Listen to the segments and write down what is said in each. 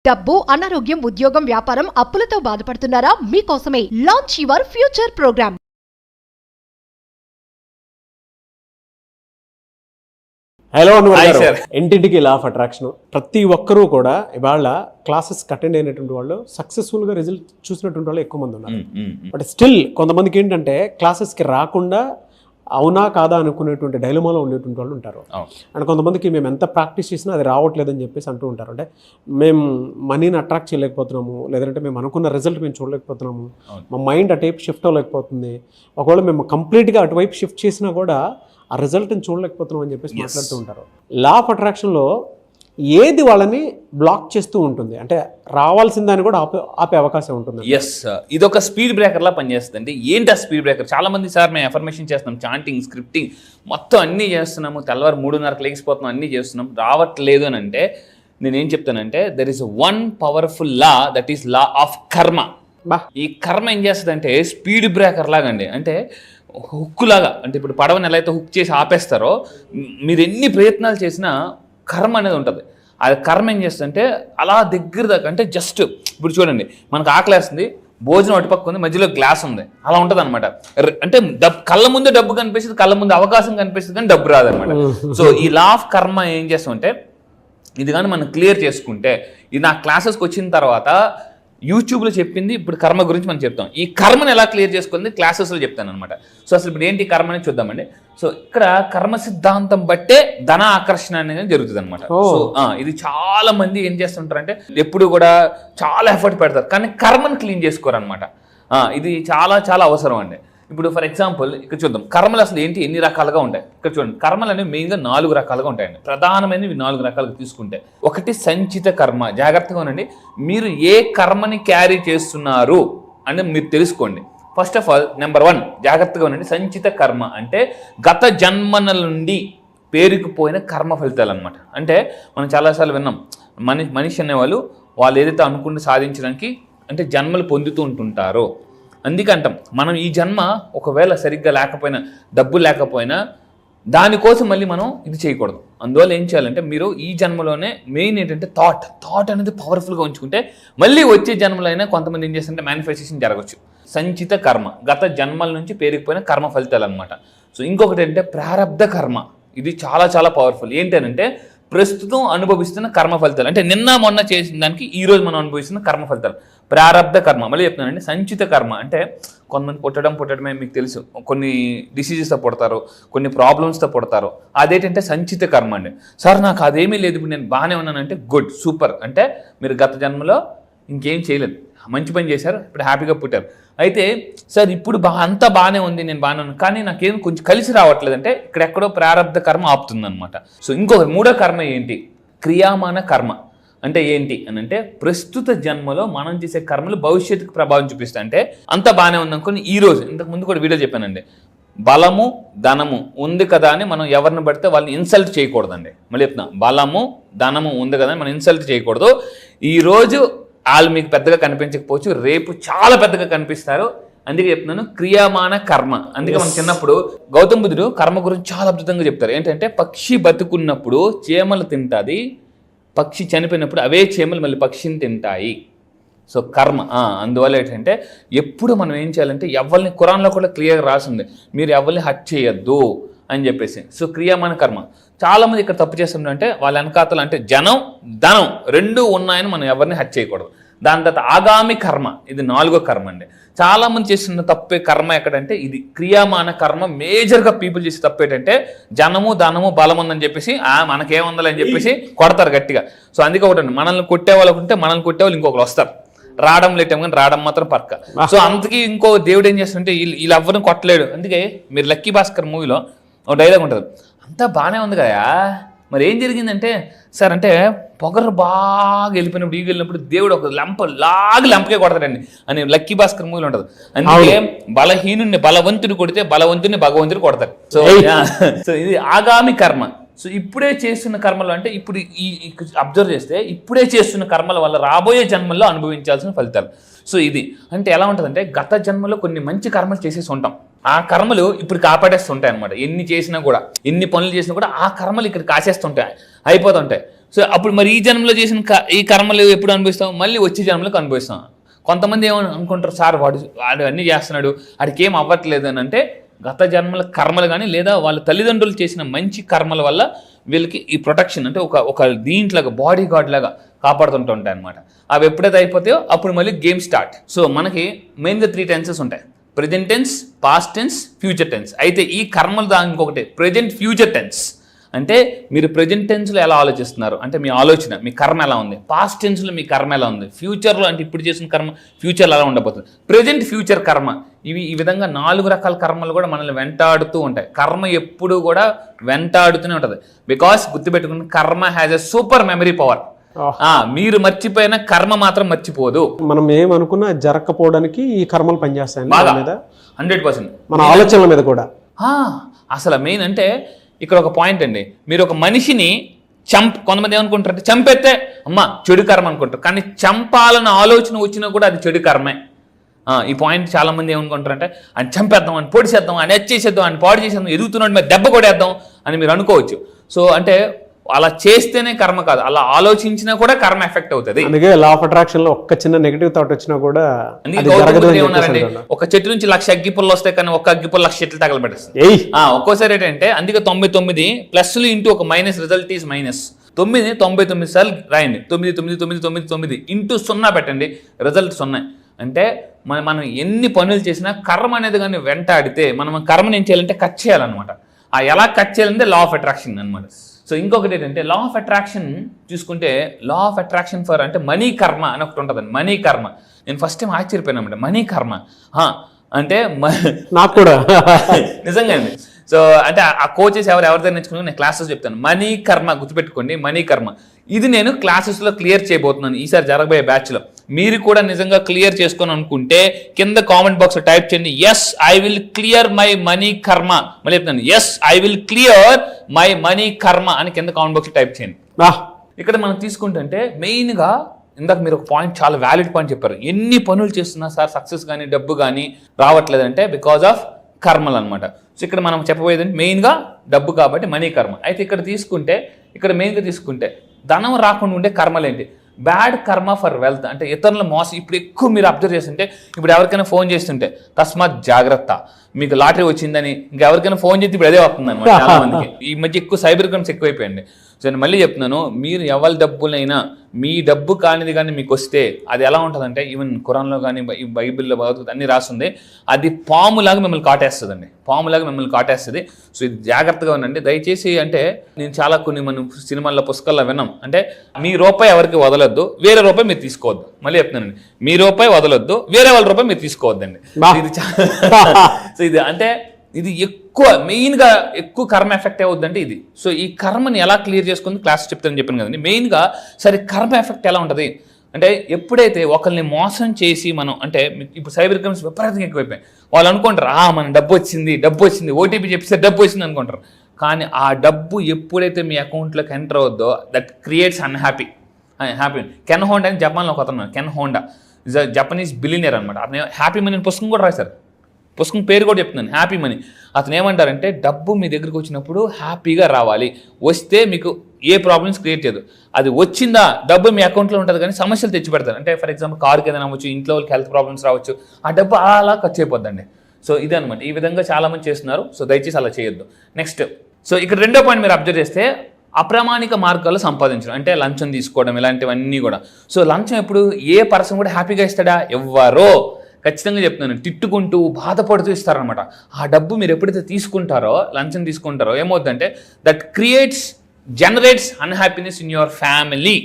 డబ్బు, అనారోగ్యం, ఉద్యోగం, వ్యాపారం, అప్పులతో బాధపడుతున్నారా? మీకోసమే launch your future program. Hello Anwar, ఇంటింటికి లా ఆఫ్ అట్రాక్షన్. ప్రతి ఒక్కరూ కూడా ఇవాళ క్లాసెస్ అటెండ్ అయినటువంటి వాళ్ళు సక్సెస్ఫుల్ గా రిజల్ట్ చూసినటువంటి వాళ్ళు ఎక్కువ మంది ఉన్నారు. బట్ స్టిల్ కొంతమందికి ఏంటంటే క్లాసెస్కి రాకుండా అవునా కాదా అనుకునేటువంటి డైలమాలో ఉండేటువంటి వాళ్ళు ఉంటారు. అండ్ కొంతమందికి మేము ఎంత ప్రాక్టీస్ చేసినా అది రావట్లేదని చెప్పేసి అంటూ ఉంటారు. అంటే మేము మనీని అట్రాక్ట్ చేయలేకపోతున్నాము, లేదంటే మేము అనుకున్న రిజల్ట్ మేము చూడలేకపోతున్నాము, మా మైండ్ అటువైపు షిఫ్ట్ అవ్వలేకపోతుంది, ఒకవేళ మేము కంప్లీట్గా అటువైపు షిఫ్ట్ చేసినా కూడా ఆ రిజల్ట్ని చూడలేకపోతున్నాం అని చెప్పేసి మాట్లాడుతూ ఉంటారు. లా ఆఫ్ అట్రాక్షన్లో ఏది వాళ్ళని బ్లాక్ చేస్తూ ఉంటుంది, అంటే రావాల్సిన దాన్ని కూడా ఆపే అవకాశం ఉంటుంది. ఎస్, ఇది ఒక స్పీడ్ బ్రేకర్లా పనిచేస్తుంది. అంటే ఏంటి ఆ స్పీడ్ బ్రేకర్? చాలా మంది సార్ మేము ఎఫర్మేషన్ చేస్తున్నాం, చాంటింగ్, స్క్రిప్టింగ్ మొత్తం అన్నీ చేస్తున్నాము, తెల్లవారు 3:30కి లేచిపోతున్నాం, అన్నీ చేస్తున్నాం, రావట్లేదు అని అంటే నేనేం చెప్తానంటే there is one powerful law, that is law of కర్మ. ఈ కర్మ ఏం చేస్తుందంటే స్పీడ్ బ్రేకర్ లాగా అండి. అంటే హుక్ లాగా, అంటే ఇప్పుడు పడవని ఎలా అయితే హుక్ చేసి ఆపేస్తారో మీరు ఎన్ని ప్రయత్నాలు చేసినా కర్మ అనేది ఉంటుంది. అది కర్మ ఏం చేస్తుందంటే అలా దగ్గర దాకా, అంటే జస్ట్ ఇప్పుడు చూడండి, మనకు ఆకలేస్తుంది, భోజనం అటుపక్క ఉంది, మధ్యలో గ్లాస్ ఉంది, అలా ఉంటుంది అనమాట. అంటే కళ్ళ ముందే డబ్బు కనిపిస్తుంది, కళ్ళ ముందు అవకాశం కనిపిస్తుంది, కానీ డబ్బు రాదనమాట. సో ఈ లా ఆఫ్ కర్మ ఏం చేస్తామంటే ఇది కానీ మనం క్లియర్ చేసుకుంటే, ఇది నా క్లాసెస్కి వచ్చిన తర్వాత యూట్యూబ్లో చెప్పింది ఇప్పుడు కర్మ గురించి మనం చెప్తాం. ఈ కర్మను ఎలా క్లియర్ చేసుకుంది క్లాసెస్లో చెప్తాను అనమాట. సో అసలు ఇప్పుడు ఏంటి కర్మ అనేది చూద్దామండి. సో ఇక్కడ కర్మ సిద్ధాంతం బట్టే ధన ఆకర్షణ అనేది జరుగుతుంది అనమాట. సో ఇది చాలా మంది ఏం చేస్తుంటారంటే ఎప్పుడు కూడా చాలా ఎఫర్ట్ పెడతారు, కానీ కర్మను క్లీన్ చేసుకోరు అనమాట. ఇది చాలా చాలా అవసరం అండి. ఇప్పుడు ఫర్ ఎగ్జాంపుల్ ఇక్కడ చూద్దాం, కర్మలు అసలు ఏంటి, ఎన్ని రకాలుగా ఉంటాయి. ఇక్కడ చూడండి, కర్మలు అనేవి మెయిన్గా 4 రకాలుగా ఉంటాయండి. ప్రధానమైనవి 4 రకాలుగా తీసుకుంటే, ఒకటి సంచిత కర్మ. జాగ్రత్తగా ఉండండి, మీరు ఏ కర్మని క్యారీ చేస్తున్నారు అని మీరు తెలుసుకోండి. ఫస్ట్ ఆఫ్ ఆల్ నెంబర్ 1 జాగ్రత్తగా ఉండండి. సంచిత కర్మ అంటే గత జన్మల నుండి పేరుకుపోయిన కర్మ ఫలితాలు అనమాట. అంటే మనం చాలాసార్లు విన్నాం, మనిషి అనేవాళ్ళు వాళ్ళు ఏదైతే అనుకుంటే సాధించడానికి అంటే జన్మలు పొందుతూ ఉంటుంటారో, అందుకంటాం మనం ఈ జన్మ ఒకవేళ సరిగ్గా లేకపోయినా, డబ్బు లేకపోయినా దానికోసం మళ్ళీ మనం ఇది చేయకూడదు. అందువల్ల ఏం చేయాలంటే మీరు ఈ జన్మలోనే మెయిన్ ఏంటంటే థాట్ అనేది పవర్ఫుల్గా ఉంచుకుంటే మళ్ళీ వచ్చే జన్మలో అయినా కొంతమంది ఏం చేస్తుంటే మేనిఫెస్టేషన్ జరగచ్చు. సంచిత కర్మ గత జన్మల నుంచి పేరుకుపోయిన కర్మ ఫలితాలు అనమాట. సో ఇంకొకటి ఏంటంటే ప్రారబ్ధ కర్మ. ఇది చాలా చాలా పవర్ఫుల్. ఏంటంటే ప్రస్తుతం అనుభవిస్తున్న కర్మ ఫలితాలు, అంటే నిన్న మొన్న చేసిన దానికి ఈరోజు మనం అనుభవిస్తున్న కర్మ ఫలితాలు. ప్రారబ్ధ కర్మ మళ్ళీ చెప్తున్నానండి. సంచిత కర్మ అంటే కొంతమంది పుట్టడమే మీకు తెలుసు, కొన్ని డిసీజెస్తో పుడతారు, కొన్ని ప్రాబ్లమ్స్తో పుడతారు. అదేంటంటే సంచిత కర్మ అండి. సార్ నాకు అదేమీ లేదు, ఇప్పుడు నేను బాగానే ఉన్నానంటే గుడ్, సూపర్. అంటే మీరు గత జన్మలో ఇంకేం చేయలేదు, మంచి పని చేశారు, ఇప్పుడు హ్యాపీగా పుట్టారు. అయితే సార్ ఇప్పుడు అంతా బాగానే ఉంది, నేను బాగానే ఉన్నాను, కానీ నాకేం కొంచెం కలిసి రావట్లేదు అంటే ఇక్కడెక్కడో ప్రారబ్ధ కర్మ ఆపుతుంది అనమాట. సో ఇంకొక 3వ కర్మ ఏంటి, క్రియామాన కర్మ. అంటే ఏంటి అని అంటే ప్రస్తుత జన్మలో మనం చేసే కర్మలు భవిష్యత్తుకు ప్రభావం చూపిస్తాయి. అంటే అంతా బాగానే ఉందనుకోని ఈ రోజు, ఇంతకు ముందు కూడా వీడియో చెప్పానండి, బలము ధనము ఉంది కదా అని మనం ఎవరిని పడితే వాళ్ళని ఇన్సల్ట్ చేయకూడదండి. మళ్ళీ చెప్తున్నా, బలము ధనము ఉంది కదా అని మనం ఇన్సల్ట్ చేయకూడదు. ఈరోజు వాళ్ళు మీకు పెద్దగా కనిపించకపోవచ్చు, రేపు చాలా పెద్దగా కనిపిస్తారు. అందుకే చెప్తున్నాను క్రియామాన కర్మ. అందుకే మనం చిన్నప్పుడు గౌతమ బుద్ధుడు కర్మ గురించి చాలా అద్భుతంగా చెప్తారు. ఏంటంటే పక్షి బతుకున్నప్పుడు చీమలు తింటుంది, పక్షి చనిపోయినప్పుడు అవే చీమలు మళ్ళీ పక్షిని తింటాయి. సో కర్మ. అందువల్ల ఏంటంటే ఎప్పుడు మనం ఏం చేయాలంటే ఎవరిని, ఖురాన్లో కూడా క్లియర్గా రాసింది, మీరు ఎవరిని హట్ చేయొద్దు అని చెప్పేసి. సో క్రియామాన కర్మ. చాలామంది ఇక్కడ తప్పు చేస్తుంటే వాళ్ళ వెనకాతలు అంటే జనం ధనం 2 ఉన్నాయని మనం ఎవరిని హట్ చేయకూడదు. దాని తర్వాత ఆగామి కర్మ, ఇది 4వ కర్మ అండి. చాలామంది చేస్తున్న తప్పే కర్మ ఎక్కడంటే ఇది క్రియామాన కర్మ. మేజర్గా పీపుల్ చేసే తప్పు ఏంటంటే జనము ధనము బలం ఉందని చెప్పేసి మనకేముందని అని చెప్పేసి కొడతారు గట్టిగా. సో అందుకే ఒకటి, మనల్ని కొట్టే వాళ్ళకు ఉంటే మనల్ని కొట్టేవాళ్ళు ఇంకొకరు వస్తారు. రావడం లేటం కానీ రావడం మాత్రం పక్క. సో అందుకే ఇంకో దేవుడు ఏం చేస్తుంటే వీళ్ళు ఎవరిని కొట్టలేడు. అందుకే మీరు లక్కీ భాస్కర్ మూవీలో ఒక డైలాగ్ ఉంటుంది, అంతా బాగానే ఉంది కదా మరి ఏం జరిగిందంటే సార్ అంటే పొగరు బాగా వెళ్ళిపోయినప్పుడు వెళ్ళినప్పుడు దేవుడు ఒక లంపకే కొడతాడండి అని లక్కీ భాస్కర్ మూవీలో ఉంటుంది. అందుకే బలహీనుడిని బలవంతుడు కొడితే బలవంతుడిని భగవంతుడు కొడతారు. సో ఇది ఆగామి కర్మ. సో ఇప్పుడే చేస్తున్న కర్మలు అంటే ఇప్పుడు ఈ అబ్జర్వ్ చేస్తే ఇప్పుడే చేస్తున్న కర్మల వల్ల రాబోయే జన్మల్లో అనుభవించాల్సిన ఫలితాలు. సో ఇది అంటే ఎలా ఉంటుందంటే గత జన్మలో కొన్ని మంచి కర్మలు చేసేసి ఉంటాం, ఆ కర్మలు ఇప్పుడు కాపాడేస్తుంటాయి అనమాట. ఎన్ని చేసినా కూడా, ఎన్ని పనులు చేసినా కూడా ఆ కర్మలు ఇక్కడ కాసేస్తుంటాయి, అయిపోతుంటాయి. సో అప్పుడు మరి ఈ జన్మలో చేసిన ఈ కర్మలు ఎప్పుడు అనుభవిస్తాం? మళ్ళీ వచ్చే జన్మలకు అనుభవిస్తాం. కొంతమంది ఏమని అనుకుంటారు, సార్ వాడు అన్నీ చేస్తున్నాడు, వాడికి ఏం అవ్వట్లేదు అని అంటే గత జన్మల కర్మలు కానీ లేదా వాళ్ళ తల్లిదండ్రులు చేసిన మంచి కర్మల వల్ల వీళ్ళకి ఈ ప్రొటెక్షన్ అంటే ఒక దీంట్లాగా బాడీ గార్డ్ లాగా కాపాడుతుంటూ ఉంటాయి అనమాట. అవి ఎప్పుడైతే అయిపోతాయో అప్పుడు మళ్ళీ గేమ్ స్టార్ట్. సో మనకి మెయిన్గా 3 టెన్సెస్ ఉంటాయి: present tense, past tense, future tense. అయితే ఈ కర్మలు దాని ఇంకొకటి ప్రెజెంట్ ఫ్యూచర్ టెన్స్. అంటే మీరు ప్రెజెంట్ టెన్స్లో ఎలా ఆలోచిస్తున్నారు అంటే మీ ఆలోచన, మీ కర్మ ఎలా ఉంది. పాస్ట్ టెన్స్లో మీ కర్మ ఎలా ఉంది. ఫ్యూచర్లో అంటే ఇప్పుడు చేసిన కర్మ ఫ్యూచర్లో ఎలా ఉండబోతుంది. ప్రెజెంట్ ఫ్యూచర్ కర్మ ఈ విధంగా 4 రకాల కర్మలు కూడా మనల్ని వెంటాడుతూ ఉంటాయి. కర్మ ఎప్పుడు కూడా వెంటాడుతూనే ఉంటుంది. బికాస్ గుర్తుపెట్టుకుని కర్మ has a super memory power. మీరు మర్చిపోయిన కర్మ మాత్రం మర్చిపోదు. మనం ఏమనుకున్నా జరగకపోవడానికి ఈ కర్మలు పనిచేస్తాయి 100%. మన ఆలోచనల మీద కూడా. అసలు మెయిన్ అంటే ఇక్కడ ఒక పాయింట్ అండి, మీరు ఒక మనిషిని కొంతమంది ఏమనుకుంటారు అంటే చంపేస్తే చెడు కర్మ అనుకుంటారు, కానీ చంపాలన్న ఆలోచన వచ్చినా కూడా అది చెడు కర్మే. ఈ పాయింట్ చాలా మంది ఏమనుకుంటారంటే ఆయన చంపేద్దాం, అని పొడిచేద్దాం, అని ఎచ్చేసేద్దాం, అని పాడు చేసేద్దాం, ఎదుగుతున్నాడు మీద దెబ్బ కొడేద్దాం అని మీరు అనుకోవచ్చు. సో అంటే అలా చేస్తేనే కర్మ కాదు, అలా ఆలోచించినా కూడా కర్మ ఎఫెక్ట్ అవుతుంది. అందుకే లా ఆఫ్ అట్రాక్షన్ లో ఒక్క చిన్న నెగటివ్ థాట్ వచ్చినా కూడా ఏమన్నారండి, ఒక చెట్టు నుంచి 1,00,000 అగ్గిపుల్లు వస్తాయి కానీ ఒక అగ్గిపుల్లు 1,00,000 చెట్లు తగలబెట్టేస్తుంది. ఒక్కోసారి ఏంటంటే అందుకే 99 ప్లస్లు ఇంటూ ఒక మైనస్ రిజల్ట్ ఈజ్ మైనస్. 99 సార్లు రాయండి, 9 ఇంటూ 0 పెట్టండి, రిజల్ట్ 0. అంటే మనం ఎన్ని పనులు చేసినా కర్మ అనేది కానీ వెంటాడితే మనం కర్మని ఏం చేయాలంటే కట్ చేయాలన్నమాట. ఎలా కట్ చేయాలంటే లా ఆఫ్ అట్రాక్షన్ అనమాట. సో ఇంకొకటి ఏంటంటే లా ఆఫ్ అట్రాక్షన్ చూసుకుంటే లా ఆఫ్ అట్రాక్షన్ ఫర్ అంటే మనీ కర్మ అని ఒకటి ఉంటుందండి. మనీ కర్మ నేను ఫస్ట్ టైం ఆశ్చర్యపోయినా, మనీ కర్మ అంటే నాకు కూడా నిజంగా అండి. సో అంటే ఆ కోచెస్ ఎవరితో నేర్చుకుని నేను క్లాసెస్ చెప్తాను. మనీ కర్మ గుర్తుపెట్టుకోండి, మనీ కర్మ. ఇది నేను క్లాసెస్లో క్లియర్ చేయబోతున్నాను ఈసారి జరగబోయే బ్యాచ్లో. మీరు కూడా నిజంగా క్లియర్ చేసుకొని అనుకుంటే కింద కామెంట్ బాక్స్ టైప్ చేయండి, yes I will clear my money karma. మళ్ళీ చెప్తాను, yes I will clear my money karma అని కింద కామెంట్ బాక్స్ టైప్ చేయండి. ఇక్కడ మనం తీసుకుంటుంటే మెయిన్గా ఇందాక మీరు ఒక పాయింట్, చాలా వ్యాలిడ్ పాయింట్ చెప్పారు. ఎన్ని పనులు చేస్తున్నా సార్ సక్సెస్ కానీ డబ్బు కానీ రావట్లేదంటే బికాజ్ ఆఫ్ కర్మలు అనమాట. సో ఇక్కడ మనం చెప్పబోయేది మెయిన్గా డబ్బు కాబట్టి మనీ కర్మ. అయితే ఇక్కడ మెయిన్గా తీసుకుంటే ధనం రాకుండా ఉండే కర్మలు ఏంటి? బ్యాడ్ కర్మ ఫర్ వెల్త్ అంటే ఇతరుల మోసం. ఇప్పుడు ఎక్కువ మీరు అబ్జర్వ్ చేస్తుంటే ఇప్పుడు ఎవరికైనా ఫోన్ చేస్తుంటే తస్మాత్ జాగ్రత్త, మీకు లాటరీ వచ్చిందని ఇంకెవరికైనా ఫోన్ చేస్తే ఇప్పుడు అదే వస్తుంది అనమాట చాలా మందికి. ఈ మధ్య ఎక్కువ సైబర్ క్రైమ్స్ ఎక్కువైపోయింది. సో నేను మళ్ళీ చెప్తున్నాను, మీరు ఎవరి డబ్బులైనా మీ డబ్బు కానిది కానీ మీకు వస్తే అది ఎలా ఉంటుందంటే ఈవెన్ ఖురాన్లో కానీ బైబిల్లో అన్ని రాస్తుంది, అది పాములాగా మిమ్మల్ని కాటేస్తుందండి, పాములాగా మిమ్మల్ని కాటేస్తుంది. సో ఇది జాగ్రత్తగా ఉండండి దయచేసి. అంటే నేను చాలా కొన్ని మనం సినిమాల్లో పుస్తకాల్లో విన్నాం, అంటే మీ రూపాయి ఎవరికి వదలొద్దు, వేరే రూపాయి మీరు తీసుకోవద్దు. మళ్ళీ చెప్తున్నానండి, మీ రూపాయి వదలొద్దు, వేరే వాళ్ళ రూపాయి మీరు తీసుకోవద్దండి. సో ఇది అంటే ఇది మెయిన్గా ఎక్కువ కర్మ ఎఫెక్ట్ అవుద్దంటే ఇది. సో ఈ కర్మని ఎలా క్లియర్ చేసుకుంది క్లాస్ చెప్తానని చెప్పాను కదండి. మెయిన్గా సరే కర్మ ఎఫెక్ట్ ఎలా ఉంటుంది అంటే ఎప్పుడైతే ఒకరిని మోసం చేసి మనం అంటే ఇప్పుడు సైబర్ క్రైమ్స్ విపరీతంగా ఎక్కువైపోయాయి. వాళ్ళు అనుకుంటారు మన డబ్బు వచ్చింది ఓటీపీ చెప్పిస్తే డబ్బు వచ్చింది అనుకుంటారు. కానీ ఆ డబ్బు ఎప్పుడైతే మీ అకౌంట్లోకి ఎంటర్ అవుద్దో that creates happy. Ken Honda అని జపాన్లో ఒక అతను, Ken Honda is a Japanese billionaire అనమాట. అతను హ్యాపీ మనీ పుస్తకం కూడా రాశారు, పుస్తకం పేరు కూడా చెప్తున్నాను, హ్యాపీ మనీ. అతను ఏమంటారంటే డబ్బు మీ దగ్గరికి వచ్చినప్పుడు హ్యాపీగా రావాలి, వస్తే మీకు ఏ ప్రాబ్లమ్స్ క్రియేట్ చేయదు. అది వచ్చిందా డబ్బు మీ అకౌంట్లో ఉంటుంది కానీ సమస్యలు తెచ్చి పెడతారు. అంటే ఫర్ ఎగ్జాంపుల్ కార్కి ఏదైనా అవ్వచ్చు, ఇంట్లో వాళ్ళకి హెల్త్ ప్రాబ్లమ్స్ రావచ్చు, ఆ డబ్బు అలా ఖర్చు అయిపోద్దండి. సో ఇదే అనమాట, ఈ విధంగా చాలామంది చేస్తున్నారు. సో దయచేసి అలా చేయొద్దు. నెక్స్ట్, సో ఇక్కడ రెండో పాయింట్ మీరు అబ్జర్వ్ చేస్తే అప్రామాణిక మార్గాల్లో సంపాదించడం అంటే లంచం తీసుకోవడం ఇలాంటివన్నీ కూడా. సో లంచం ఎప్పుడు ఏ పర్సన్ కూడా హ్యాపీగా ఇస్తాడా? ఎవ్వరో ఖచ్చితంగా చెప్తున్నాను, తిట్టుకుంటూ బాధపడుతూ ఇస్తారనమాట. ఆ డబ్బు మీరు ఎప్పుడైతే తీసుకుంటారో, లంచం తీసుకుంటారో ఏమవుతుందంటే that generates unhappiness in your family.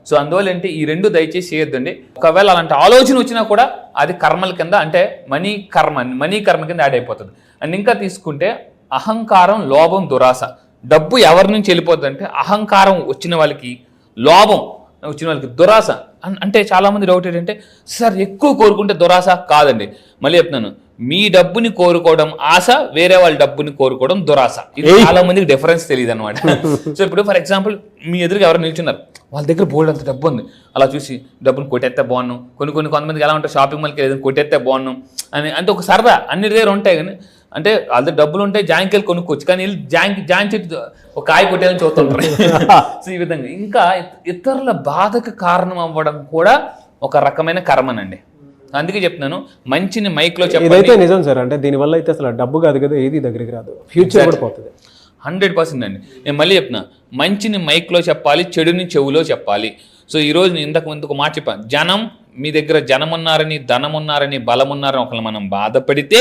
So అందువల్ల అంటే ఈ రెండు దయచేసి చేయొద్దండి. ఒకవేళ అలాంటి ఆలోచన వచ్చినా కూడా అది కర్మల కింద అంటే మనీ కర్మ కింద యాడ్ అయిపోతుంది. అండ్ ఇంకా తీసుకుంటే అహంకారం, లోభం, దురాశ. డబ్బు ఎవరి నుంచి వెళ్ళిపోతుంది అంటే అహంకారం వచ్చిన వాళ్ళకి, లోభం వచ్చిన వాళ్ళకి, దురాశ. అంటే చాలామంది డౌట్ ఏంటంటే సార్ ఎక్కువ కోరుకుంటే దురాశ కాదండి. మళ్ళీ చెప్తున్నాను, మీ డబ్బుని కోరుకోవడం ఆశ, వేరే వాళ్ళ డబ్బుని కోరుకోవడం దురాశ. ఇది చాలా మందికి డిఫరెన్స్ తెలియదు అనమాట. సో ఇప్పుడు ఫర్ ఎగ్జాంపుల్ మీ ఎదురుగా ఎవరు నిల్చున్నారు, వాళ్ళ దగ్గర బోల్డ్ అంత డబ్బు ఉంది, అలా చూసి డబ్బుని కొట్టేస్తే బాగున్నాం. కొంతమందికి ఎలా ఉంటారు, షాపింగ్ మాల్కి ఏదైనా కొట్టేస్తే బాగున్నాం అని అంటే ఒక సరదా, అన్ని దగ్గర ఉంటాయి. కానీ అంటే వాళ్ళ డబ్బులు ఉంటే జాంకాయలు కొనుక్కోవచ్చు, కానీ వీళ్ళు జాంక్ చెట్టు ఒక కాయ కొట్టేయాలని చూస్తుంటారు. సో ఈ విధంగా ఇంకా ఇతరుల బాధకు కారణం అవ్వడం కూడా ఒక రకమైన కర్మనండి. అందుకే చెప్తున్నాను, మంచిని మైక్లో చెప్పండి. ఇదైతే నిజం సార్, అంటే దీనివల్ల అయితే అసలు డబ్బు కాదు కదా, ఏది దగ్గరికి రాదు, ఫ్యూచర్ కూడా పోతుంది. 100% అండి. నేను మళ్ళీ చెప్తున్నా, మంచిని మైక్లో చెప్పాలి, చెడుని చెవులో చెప్పాలి. సో ఈరోజు నేను ఇంతకు మాట చెప్పాను, జనం మీ దగ్గర జనం ఉన్నారని, ధనం ఉన్నారని, బలం ఉన్నారని ఒకళ్ళు మనం బాధపడితే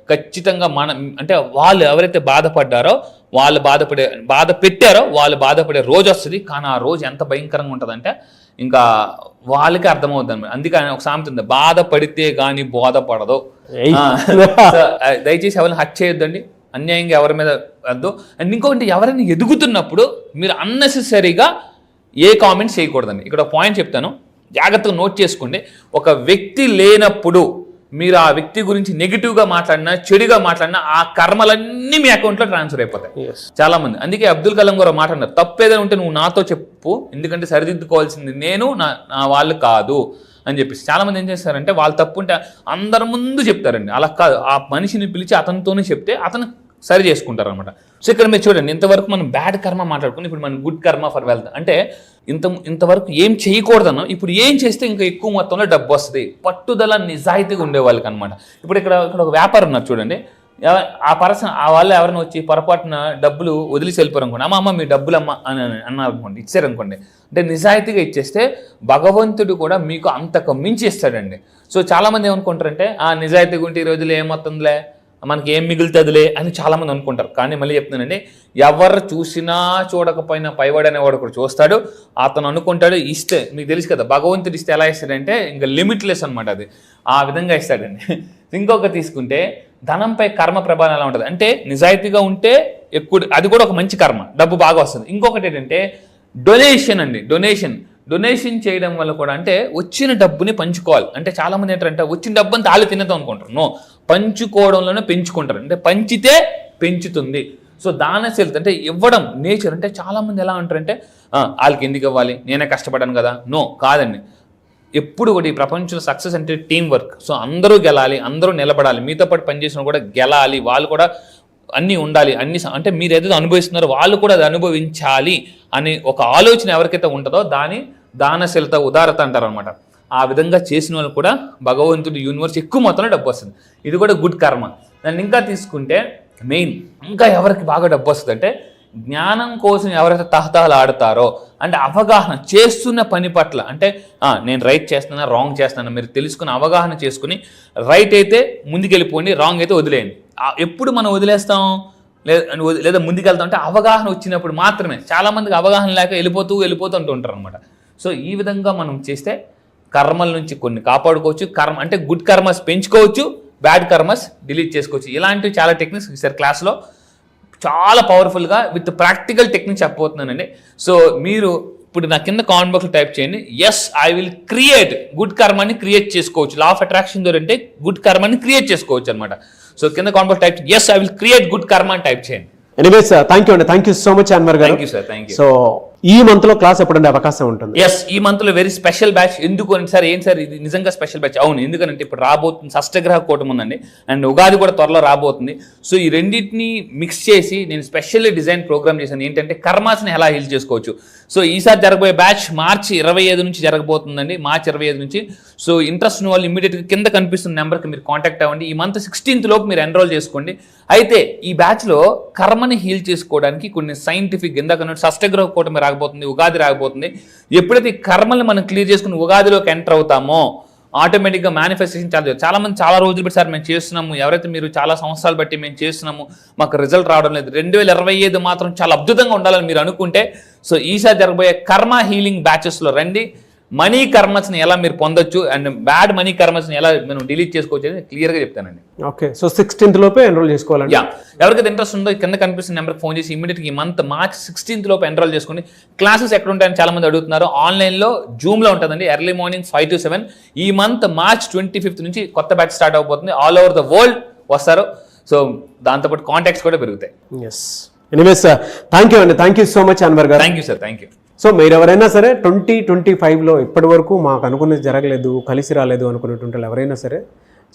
ఖచ్చితంగా మనం అంటే వాళ్ళు ఎవరైతే బాధపడ్డారో వాళ్ళు బాధ పెట్టారో వాళ్ళు బాధపడే రోజు వస్తుంది. కానీ ఆ రోజు ఎంత భయంకరంగా ఉంటుందంటే ఇంకా వాళ్ళకి అర్థమవుతుంది అనమాట. అందుకని ఒక సామెత ఉంది, బాధపడితే కానీ బోధపడదు. దయచేసి ఎవరిని హత్య చేయొద్దండి, అన్యాయంగా ఎవరి మీద వద్దు. అండ్ ఇంకొకటి, ఎవరైనా ఎదుగుతున్నప్పుడు మీరు అన్నెసెసరీగా ఏ కామెంట్స్ చేయకూడదండి. ఇక్కడ ఒక పాయింట్ చెప్తాను, జాగ్రత్తగా నోట్ చేసుకోండి. ఒక వ్యక్తి లేనప్పుడు మీరు ఆ వ్యక్తి గురించి నెగిటివ్గా మాట్లాడినా, చెడుగా మాట్లాడినా ఆ కర్మలన్నీ మీ అకౌంట్లో ట్రాన్స్ఫర్ అయిపోతాయి. చాలా మంది అందుకే అబ్దుల్ కలాం గారు మాట్లాడినారు, తప్పేదైనా ఉంటే నువ్వు నాతో చెప్పు, ఎందుకంటే సరిదిద్దుకోవాల్సింది నేను, నా వాళ్ళు కాదు అని చెప్పేసి. చాలా మంది ఏం చేస్తారంటే వాళ్ళు తప్పు ఉంటే అందరి ముందు చెప్తారండి. అలా కాదు, ఆ మనిషిని పిలిచి అతనితోనే చెప్తే అతను సరి చేసుకుంటారు అనమాట. సో ఇక్కడ మీరు చూడండి, ఇంతవరకు మనం బ్యాడ్ కర్మ మాట్లాడుకుని ఇప్పుడు మనం గుడ్ కర్మ ఫర్ వెల్త్ అంటే ఇంతవరకు ఏం చేయకూడదన్నా ఇప్పుడు ఏం చేస్తే ఇంకా ఎక్కువ మొత్తంలో డబ్బు వస్తుంది, పట్టుదల నిజాయితీగా ఉండే వాళ్ళకి అనమాట. ఇప్పుడు ఇక్కడ ఒక వ్యాపారం ఉన్నారు చూడండి, ఆ పర్సన్ ఆ వాళ్ళు ఎవరైనా వచ్చి పొరపాటున డబ్బులు వదిలేసి వెళ్ళిపోరు అనుకోండి, అమ్మ మీ డబ్బులు అమ్మ అని అన్నారు అనుకోండి, ఇచ్చారనుకోండి, అంటే నిజాయితీగా ఇచ్చేస్తే భగవంతుడు కూడా మీకు అంతకు మించి ఇస్తాడండి. సో చాలామంది ఏమనుకుంటారంటే నిజాయితీగా ఉంటే ఈ రోజులు ఏమవుతుందిలే, మనకి ఏం మిగులుతుందిలే అని చాలామంది అనుకుంటారు. కానీ మళ్ళీ చెప్తున్నానండి, ఎవరు చూసినా చూడకపోయినా పైవాడు అనేవాడు కూడా చూస్తాడు. అతను అనుకుంటాడు ఇస్తే, మీకు తెలుసు కదా భగవంతుడు ఇస్తే ఎలా ఇస్తాడంటే ఇంకా లిమిట్లెస్ అనమాట, అది ఆ విధంగా ఇస్తాడండి. ఇంకొక తీసుకుంటే ధనంపై కర్మ ప్రభావం ఎలా ఉంటుంది అంటే నిజాయితీగా ఉంటే ఎక్కువ, అది కూడా ఒక మంచి కర్మ, డబ్బు బాగా వస్తుంది. ఇంకొకటి ఏంటంటే డొనేషన్ అండి, డొనేషన్ చేయడం వల్ల కూడా అంటే వచ్చిన డబ్బుని పంచుకోవాలి. అంటే చాలామంది ఏంటంటే వచ్చిన డబ్బుని తాళి తినేద్దాం అనుకుంటారు, నో, పంచుకోవడంలోనే పెంచుకుంటారు, అంటే పంచితే పెంచుతుంది. సో దానశీలత అంటే ఇవ్వడం నేచర్. అంటే చాలామంది ఎలా ఉంటారంటే వాళ్ళకి ఎందుకు ఇవ్వాలి, నేనే కష్టపడాను కదా, నో కాదండి. ఎప్పుడు కూడా ఈ ప్రపంచంలో సక్సెస్ అంటే టీం వర్క్. సో అందరూ గెలాలి, అందరూ నిలబడాలి, మీతో పాటు పనిచేసిన కూడా గెలాలి, వాళ్ళు కూడా అన్నీ ఉండాలి, అన్ని అంటే మీరు ఏదైతే అనుభవిస్తున్నారో వాళ్ళు కూడా అది అనుభవించాలి అని ఒక ఆలోచన ఎవరికైతే ఉంటుందో దాని దానశీలత, ఉదారత అంటారు అనమాట. ఆ విధంగా చేసిన వాళ్ళు కూడా భగవంతుడు యూనివర్స్ ఎక్కువ మొత్తంలో డబ్బు వస్తుంది. ఇది కూడా గుడ్ కర్మ. దాన్ని ఇంకా తీసుకుంటే మెయిన్ ఇంకా ఎవరికి బాగా డబ్బు వస్తుంది అంటే జ్ఞానం కోసం ఎవరైతే తహతహలు ఆడతారో, అంటే అవగాహన చేస్తున్న పని పట్ల, అంటే నేను రైట్ చేస్తున్నా రాంగ్ చేస్తున్నా మీరు తెలుసుకుని అవగాహన చేసుకుని రైట్ అయితే ముందుకెళ్ళిపోండి, రాంగ్ అయితే వదిలేయండి. ఎప్పుడు మనం వదిలేస్తాం లేదా ముందుకెళ్తాం అంటే అవగాహన వచ్చినప్పుడు మాత్రమే. చాలామందికి అవగాహన లేక వెళ్ళిపోతూ అంటూ ఉంటారు అనమాట. సో ఈ విధంగా మనం చేస్తే కర్మల నుంచి కొన్ని కాపాడుకోవచ్చు. కర్మ అంటే గుడ్ కర్మస్ పెంచుకోవచ్చు, బ్యాడ్ కర్మస్ డిలీట్ చేసుకోవచ్చు. ఇలాంటివి చాలా టెక్నిక్స్ ఈసారి క్లాస్లో చాలా పవర్ఫుల్గా విత్ ప్రాక్టికల్ టెక్నిక్స్ చెప్పబోతున్నానండి. సో మీరు ఇప్పుడు నా కింద కామెంట్ బాక్స్లో టైప్ చేయండి, yes I will create good కర్మని క్రియేట్ చేసుకోవచ్చు. లా ఆఫ్ అట్రాక్షన్ ద్వారా అంటే గుడ్ కర్మని క్రియేట్ చేసుకోవచ్చు అనమాట. సో కింద comment box type yes I will create good karma అని టైప్ చేయండి. ఎనీవేస్ థ్యాంక్ యూ అండి, thank you so much Anwar గారు. Thank you sir, thank you. So ఈ మంత్ లో క్లాస్ ఎప్పుడంటే అవకాశం ఉంటుంది? ఎస్, ఈ మంత్ లో వెరీ స్పెషల్ బ్యాచ్. ఎందుకు అంటే సార్ ఏంటి సార్ ఇది నిజంగా స్పెషల్ బ్యాచ్? అవును, ఎందుకంటే ఇప్పుడు రాబోతుంది షష్టగ్రహ కూటమి ఉందండి, అండ్ ఉగాది కూడా త్వరలో రాబోతుంది. సో ఈ రెండింటిని మిక్స్ చేసి నేను స్పెషల్లీ డిజైన్ ప్రోగ్రామ్ చేశాను, ఏంటంటే కర్మాస్ని ఎలా హీల్ చేసుకోవచ్చు. సో ఈసారి జరగబోయే బ్యాచ్ మార్చి 25 నుంచి జరగబోతుందండి, మార్చి 25 నుంచి. సో ఇంట్రెస్ట్ ఉన్న వాళ్ళు ఇమీడియట్గా కింద కనిపిస్తున్న నెంబర్కి మీరు కాంటాక్ట్ అవ్వండి. ఈ మంత్ 16th లోపు మీరు ఎన్రోల్ చేసుకోండి. అయితే ఈ బ్యాచ్లో కర్మని హీల్ చేసుకోవడానికి కొన్ని సైంటిఫిక్, ఇందాక షష్టగ్రహ కూటమి రాకపోతుంది, ఉగాది రాకపోతుంది. ఎప్పుడైతే ఈ కర్మల్ని మనం క్లియర్ చేసుకుని ఉగాదిలోకి ఎంటర్ అవుతామో ఆటోమేటిక్గా మేనిఫెస్టేషన్ చాలా మంది చాలా రోజులు బట్టి సార్ మేము చేస్తున్నాము, ఎవరైతే మీరు చాలా సంవత్సరాలు బట్టి మేము చేస్తున్నాము మాకు రిజల్ట్ రావడం లేదు, 2025 మాత్రం చాలా అద్భుతంగా ఉండాలని మీరు అనుకుంటే సో ఈసారి జరగబోయే కర్మ హీలింగ్ బ్యాచెస్లో రండి. మనీ కర్మస్ని ఎలా మీరు పొందొచ్చు అండ్ బ్యాడ్ మనీ కర్మస్ని ఎలా మనం డిలీట్ చేసుకోవచ్చు అనేది క్లియర్గా చెప్తానండి. ఓకే, సో 16th లోపే ఎన్రోల్ చేసుకోవాలండి. యా, ఎవరికైతే ఇంట్రెస్ట్ ఉందో కింద కనిపిస్తున్న నెంబర్కి ఫోన్ చేసి ఇమీడియట్గా ఈ మంత్ మార్చ్ 16th లోపు ఎన్రోల్ చేసుకోండి. క్లాసెస్ ఎక్కడ ఉంటాయని చాలా మంది అడుగుతున్నారు. ఆన్లైన్లో జూమ్లో ఉంటుందండి, ఎర్లీ మార్నింగ్ 5 to 7. ఈ మంత్ మార్చ్ 25th నుంచి కొత్త బ్యాచ్ స్టార్ట్ అవబోతుంది. ఆల్ ఓవర్ ద వరల్డ్ వస్తారు. సో దాంతోపాటు కాంటాక్ట్స్ కూడా పెరుగుతాయి. ఎస్, ఎనీవేస్ థ్యాంక్ యూ అండి, thank you so much Anwar గారు. Thank you sir, thank you. So మీరు ఎవరైనా సరే 2025లో ఇప్పటి వరకు మాకు అనుకున్నది జరగలేదు, కలిసి రాలేదు అనుకునేటువంటి ఎవరైనా సరే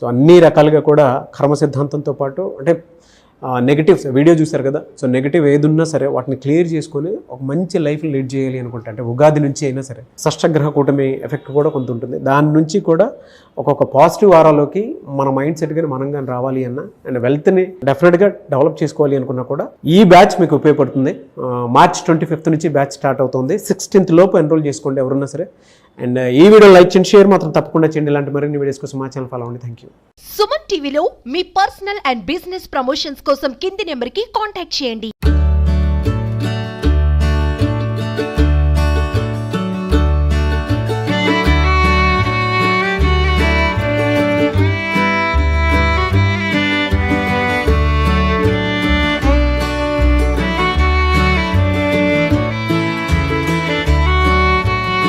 సో అన్ని రకాలుగా కూడా కర్మ సిద్ధాంతంతో పాటు అంటే నెగిటివ్స్ వీడియో చూశారు కదా, సో నెగిటివ్ ఏదున్నా సరే వాటిని క్లియర్ చేసుకొని ఒక మంచి లైఫ్ లీడ్ చేయాలి అనుకుంటే, అంటే ఉగాది నుంచి అయినా సరే షష్టగ్రహ కూటమి ఎఫెక్ట్ కూడా కొంత ఉంటుంది. దాని నుంచి కూడా ఒక్కొక్క పాజిటివ్ వారాలోకి మన మైండ్ సెట్ కానీ మనం కానీ రావాలి అన్న అండ్ వెల్త్ని డెఫినెట్గా డెవలప్ చేసుకోవాలి అనుకున్నా కూడా ఈ బ్యాచ్ మీకు ఉపయోగపడుతుంది. మార్చ్ 25th నుంచి బ్యాచ్ స్టార్ట్ అవుతుంది. 16th లోపు ఎన్రోల్ చేసుకోండి ఎవరున్నా సరే. అండ్ ఈ వీడియో లైక్ చేయండి, షేర్ మాత్రం తప్పకుండా చేయండి. ఇలాంటి మరిన్ని వీడియోస్ కోసం మా ఛానల్ ఫాలో అవ్వండి. Thank you. సుమన్ టీవీలో మీ పర్సనల్ అండ్ బిజినెస్ ప్రమోషన్స్ కోసం కింది నెంబర్కి కాంటాక్ట్ చేయండి.